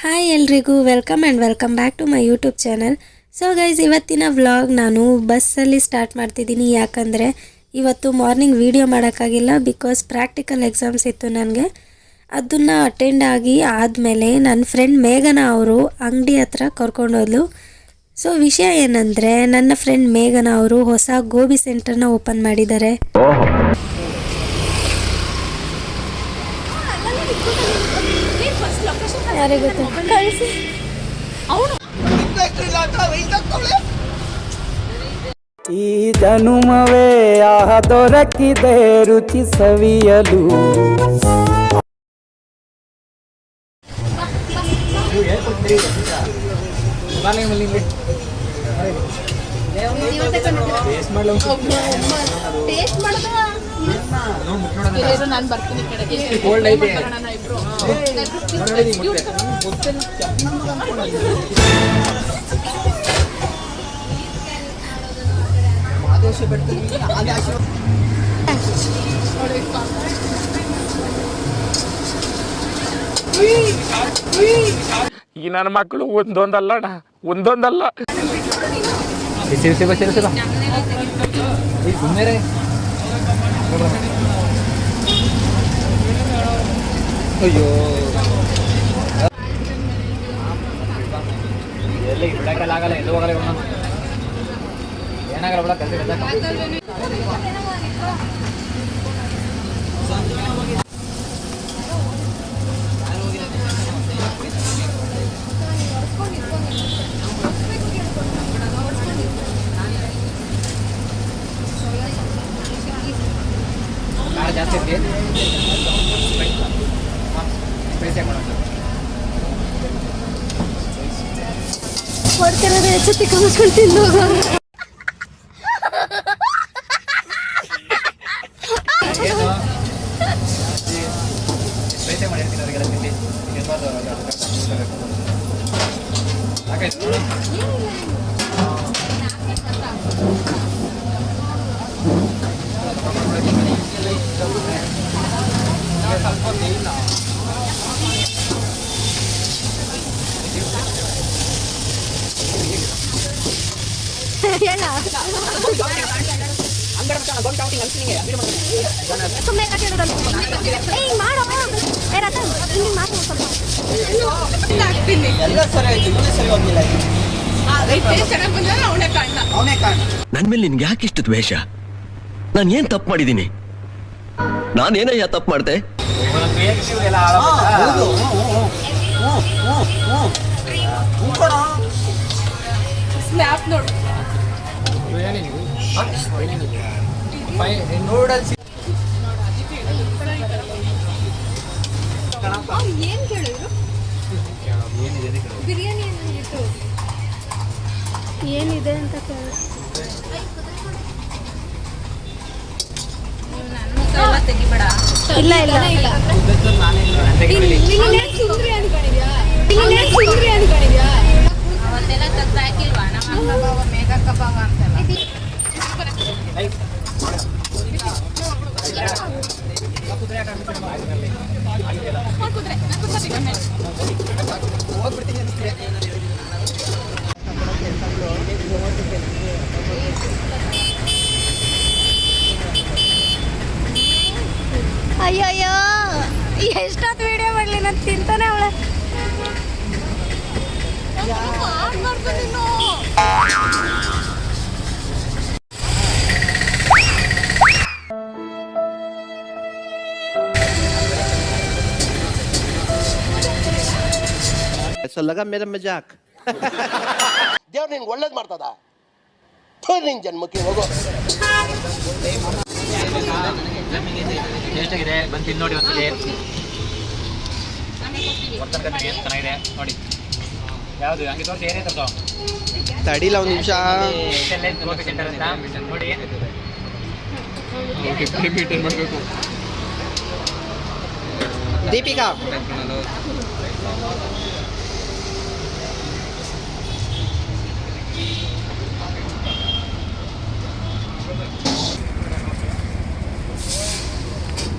Hi ಎಲ್ರಿಗೂ welcome back to my YouTube channel. So guys, ಇವತ್ತಿನ vlog ನಾನು ಬಸ್ಸಲ್ಲಿ ಸ್ಟಾರ್ಟ್ ಮಾಡ್ತಿದ್ದೀನಿ. ಯಾಕಂದರೆ ಇವತ್ತು ಮಾರ್ನಿಂಗ್ ವೀಡಿಯೋ ಮಾಡೋಕ್ಕಾಗಿಲ್ಲ, ಬಿಕಾಸ್ ಪ್ರಾಕ್ಟಿಕಲ್ ಎಕ್ಸಾಮ್ಸ್ ಇತ್ತು ನನಗೆ. ಅದನ್ನು ಅಟೆಂಡ್ ಆದಮೇಲೆ ನನ್ನ ಫ್ರೆಂಡ್ ಮೇಘನಾ ಅವರು ಅಂಗಡಿ ಹತ್ರ ಕರ್ಕೊಂಡೋದ್ಲು. ಸೊ ವಿಷಯ ಏನಂದರೆ, ನನ್ನ ಫ್ರೆಂಡ್ ಮೇಘನಾ ಅವರು ಹೊಸ ಗೋಬಿ ಸೆಂಟರ್ನ ಓಪನ್ ಮಾಡಿದ್ದಾರೆ. ಈ ಜನುಮವೇ ಆಹ ದೊರಕಿದೆ ರುಚಿ ಸವಿಯಲು. ನಾನು ಬರ್ತೀನಿ ಈ ನನ್ನ ಮಕ್ಕಳು ಒಂದೊಂದಲ್ಲ ಅಯ್ಯೋ ಎಲ್ಲಿ ಬಿಡಕ್ಕಾಗಲ್ಲ, ಎಲ್ಲೂ ಹೋಗಲ್ಲ, ಏನಾಗಲ್ಲ ಬಿಡ ಕಲ್ಸಿ. ಜಾಸ್ತಿ ಕೊಡ್ತಿರೋದು ಹೆಚ್ಚು ತಿಕ್ಕೊಂಡ್ಕೊಂಡು ತಿಂದೋಗ. ನನ್ ಮೇಲೆ ನಿನ್ಗೆ ಯಾಕೆ ಇಷ್ಟು ದ್ವೇಷ? ನಾನು ಏನ್ ತಪ್ಪು ಮಾಡಿದ್ದೀನಿ? ನಾನೇನಯ್ಯ ತಪ್ಪು ಮಾಡ್ದೆ? ಸ್ನ್ಯಾಪ್ ನೋಡು. ನೂಡಲ್ಸ್ ಏನ್ ಕೇಳಿದ್ರು? ಬಿರಿಯಾನಿ ಏನಿದೆ ಅಂತ ಕೇಳಿ. ಇಲ್ಲ ಇಲ್ಲ ಸುಂದ್ರಿ ಅನ್ಕೊಂಡಿದ್ಯಾ? ಅವತ್ತೆಲ್ಲ ತಗ್ದು ಹಾಕಿಲ್ವಾ? ನಮ್ಮ ಬಾವ ಮೇಘಕ್ಕ ಬಾವ ಅಂತಲ್ಲ. ಅಯ್ಯಯ್ಯೋ, ಎಷ್ಟೊತ್ತು ವಿಡಿಯೋ ಮಾಡಲಿ, ನಾನು ತಿಂತಾನೆ ಅವಳೆ. ಮೇರಾ ಮಜಾಕ್. ದೇವ್ರು ನಿನ್ಗೆ ಒಳ್ಳೇದು ಮಾಡ್ತದ? ನಿನ್ ಜನ್ಮಕ್ಕೆ ಹೋಗೋ. ಎಷ್ಟಾಗಿದೆ ಬಂದು ತಿಂದು ನೋಡಿ, ಒಂದ್ಸಲಿ ಚೆನ್ನಾಗಿದೆ ನೋಡಿ. ಯಾವುದು ಹಂಗೆ ತೋರಿಸಿ, ಏನೇ ತರ್ಸೋ ತಡಿಲ್ಲ ಒಂದು ನಿಮಿಷ ಗೋಬಿ ಸೆಂಟರ್ ಅಂತ ನೋಡಿ. ಮಾಡಬೇಕು ದೀಪಿಕಾ.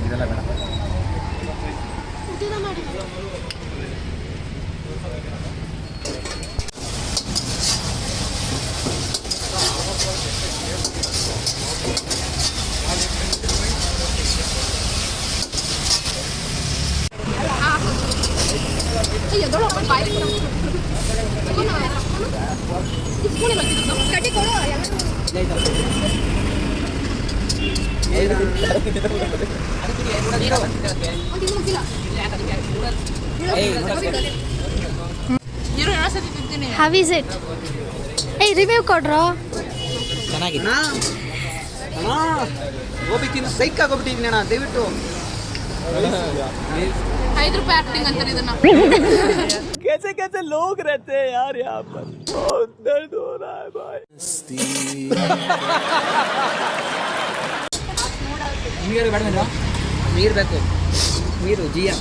ಇದೆಲ್ಲ ಬೇಡ. How is it? ಏಯ್ ರಿವ್ಯೂ ಕೊಡ್ರೋ. ಚೆನ್ನಾಗಿದೆ ಗೋಬಿ ತಿಂದು ಸೈಕ್ ಆಗೋಗ್ಬಿಟ್ಟಿದ್ದೀನಿ ಅಣ್ಣ ದಯವಿಟ್ಟು. 5 ರೂಪಾಯಿ ಆಕ್ಟಿಂಗ್ ಅಂತಾರೆ ಇದನ್ನ. कैसे कैसे लोग रहते हैं यार यहाँ पर, बहुत दर्द हो रहा है भाई. ನೀರು ಬೇಕು, ನೀರು ಜಿಯಾ.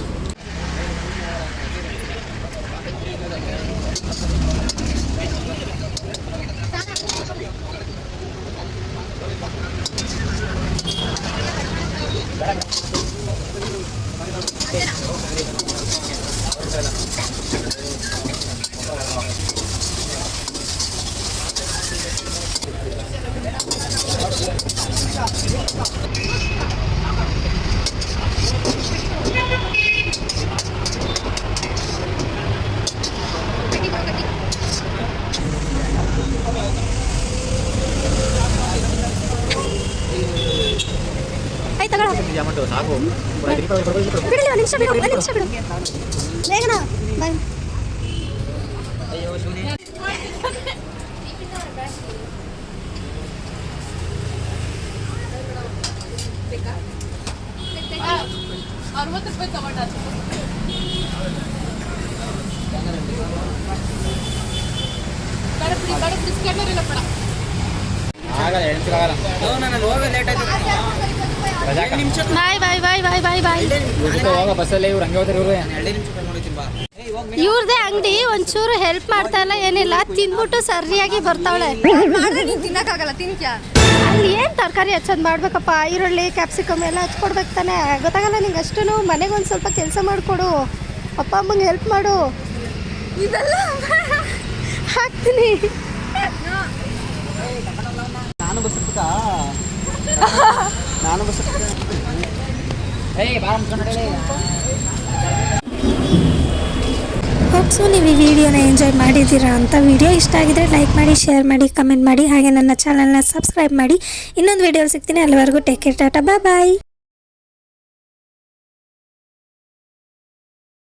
ಆಯ್ತು ತಗೊಳ್ಳೋ. ಬಿಡಲಿ ಒಂದು ನಿಮಿಷ ಬಿಡು, ಒಂದು ನಿಮಿಷ ಬಿಡು ಬೇಗನ ಬಾಯ್. ₹60 ಟೊಮೆಟೊ. ಬಿಸ್ಕೆಟ್ ಬೇಡ. ನಾನು ಹೋಗೋ ಲೇಟ್ ಆಯ್ತು. ಬಾಯ್ ಬಾಯ್ ಬಾಯ್ ಬಾಯ್ ಬಾಯ್ ಬಾಯ್. ಹೋಗ ಬಸ್ಸಲ್ಲಿ ಇವ್ರು ಹಂಗೆ ಹೋದ್ರೆ ಇವ್ರು 2 ನಿಮಿಷ ಮಾಡ್ತೀನಿ ಬಾ. ಇವ್ರದೇ ಅಂಗಡಿ, ಒಂಚೂರು ಹೆಲ್ಪ್ ಮಾಡ್ತಾ ಇಲ್ಲ ಏನಿಲ್ಲ, ತಿಂದ್ಬಿಟ್ಟು ಸರಿಯಾಗಿ ಬರ್ತಾವಳೆ. ತಿನ್ನಕ್ಕಾಗಲ್ಲ, ತಿನ್ಕ್ಯಾ? ಅಲ್ಲಿ ಏನು ತರಕಾರಿ ಹಚ್ಚೋದು ಮಾಡ್ಬೇಕಪ್ಪ, ಈರುಳ್ಳಿ ಕ್ಯಾಪ್ಸಿಕಮ್ ಎಲ್ಲ ಹಚ್ಕೊಡ್ಬೇಕು ತಾನೆ, ಗೊತ್ತಾಗಲ್ಲ ನಿಂಗೆ ಅಷ್ಟು. ಮನೆಗೆ ಒಂದು ಸ್ವಲ್ಪ ಕೆಲಸ ಮಾಡಿಕೊಡು, ಅಪ್ಪ ಅಮ್ಮಂಗೆ ಹೆಲ್ಪ್ ಮಾಡು. ಇದೆಲ್ಲ ಹಾಕ್ತೀನಿ. ನಾನು ಬಸ್ ನಾನು ಬಸ್ ಹೋಪ್ಸು ನೀವು ಈ ವಿಡಿಯೋನ ಎಂಜಾಯ್ ಮಾಡಿದ್ದೀರಾ ಅಂತ. ವಿಡಿಯೋ ಇಷ್ಟ ಆಗಿದ್ರೆ ಲೈಕ್ ಮಾಡಿ, ಶೇರ್ ಮಾಡಿ, ಕಮೆಂಟ್ ಮಾಡಿ, ಹಾಗೆ ನನ್ನ ಚಾನಲ್ನ ಸಬ್ಸ್ಕ್ರೈಬ್ ಮಾಡಿ. ಇನ್ನೊಂದು ವಿಡಿಯೋ ಸಿಗ್ತೀನಿ. ಅಲ್ಲಿವರೆಗೂ ಟೇಕ್ ಕೇರ್, ಟಾಟಾ, ಬಾಯ್ ಬಾಯ್.